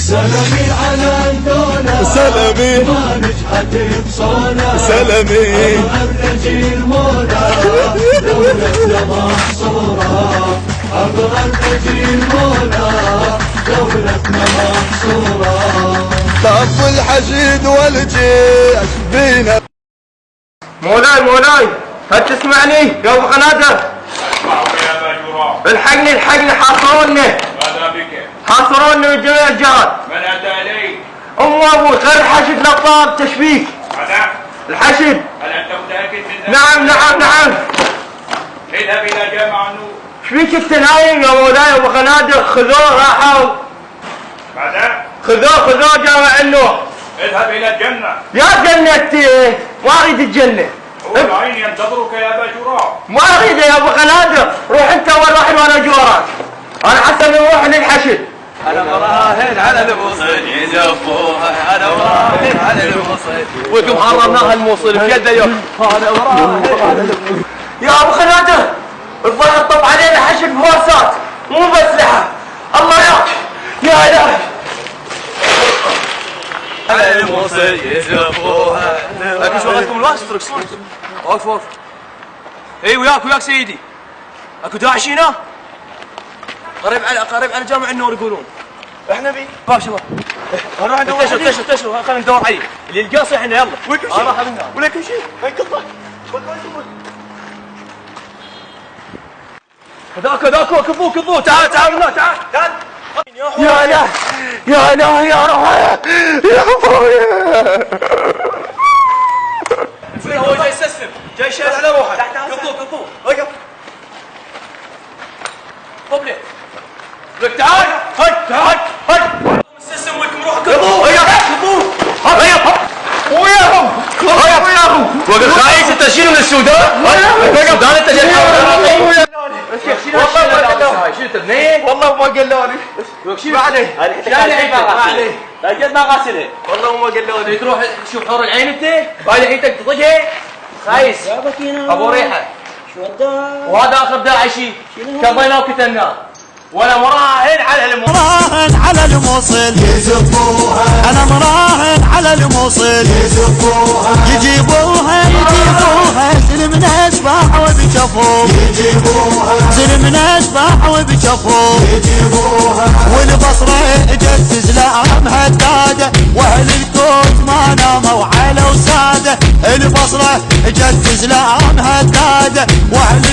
سلامي على الدولة سلامي ما نجحت بصولة سلامي أبغى المولى دولتنا محصورة أبغى المولى دولتنا محصورة طف الحشيد والجيش بينا. مولاي هل تسمعني يا ابو قنادر؟ الحقني حاصروني. ماذا بك؟ حاصروني من جميع الجهات. من اتى اليك؟ ابوي خير الحشد نطاب تشبيك. ماذا؟ الحشد. هل انت متاكد من ذلك؟ نعم. اذهب الى جامع النور. شبيك التنايم يا مولاي ابو قنادر؟ خذوه راحوا. ماذا؟ خذوه جامع النور. اذهب الى الجنه. يا جنة ما اريد الجنة. هو العين ينتظرك يا ابا جراح. ما اريد يا ابو قنادر، روح انت اول واحد وانا اجي وراك. انا حسن نروح للحشد. انا مراهن على الموصل يزفوها، انا مراهن على الموصل وكم حرمناها الموصل بيده يوم. انا مراهن على الموصل. يا ابو قنادر الظاهر طب علينا حشد بواسات مو باسلحه. الله ياك يا الهي. على الموصل يزفوها. لكن شغلتكم الواقف ترقصون. وقف. اي وياك سيدي. اكو داعش هنا؟ قريب على جامع النور يقولون. احنا بي باب شباب. نروح ندور. تشروا خلينا ندور عليه. اللي القاص احنا يلا. وينكم شيء؟ ولكم شيء؟ وين قطه؟ هذاك كفوه تعال هنا تعال. يا الهي يا روحي يا ابويا. هو جاي يستسلم، جاي يشهد على روحه. كفوه وقف. طب ليه؟ لك تعال هاي مستسلم ولكم روحك. كفوه وياهم وقف خايس انت شيله من السودان. السودان انت جاي تحاول. شيلت اثنين والله ما قالوا لي. ما عليه ما غاسله والله ما قالوا لي. تروح تشوف حور العين انت وهذه عينتك تطقها خايس ابو ريحه. وهذا اخر داعشي كضينا وكتلناه. وانا مراهن على الموصل يزفوها انا مراهن على الموصل يزفوها يجيبوها زلم اشباح وبجفوف زلم اشباح وبجفوف والبصره اجت تزلعم هداده واهل الكوت ما ناموا على وساده. البصره اجت تزلعم هداده واهل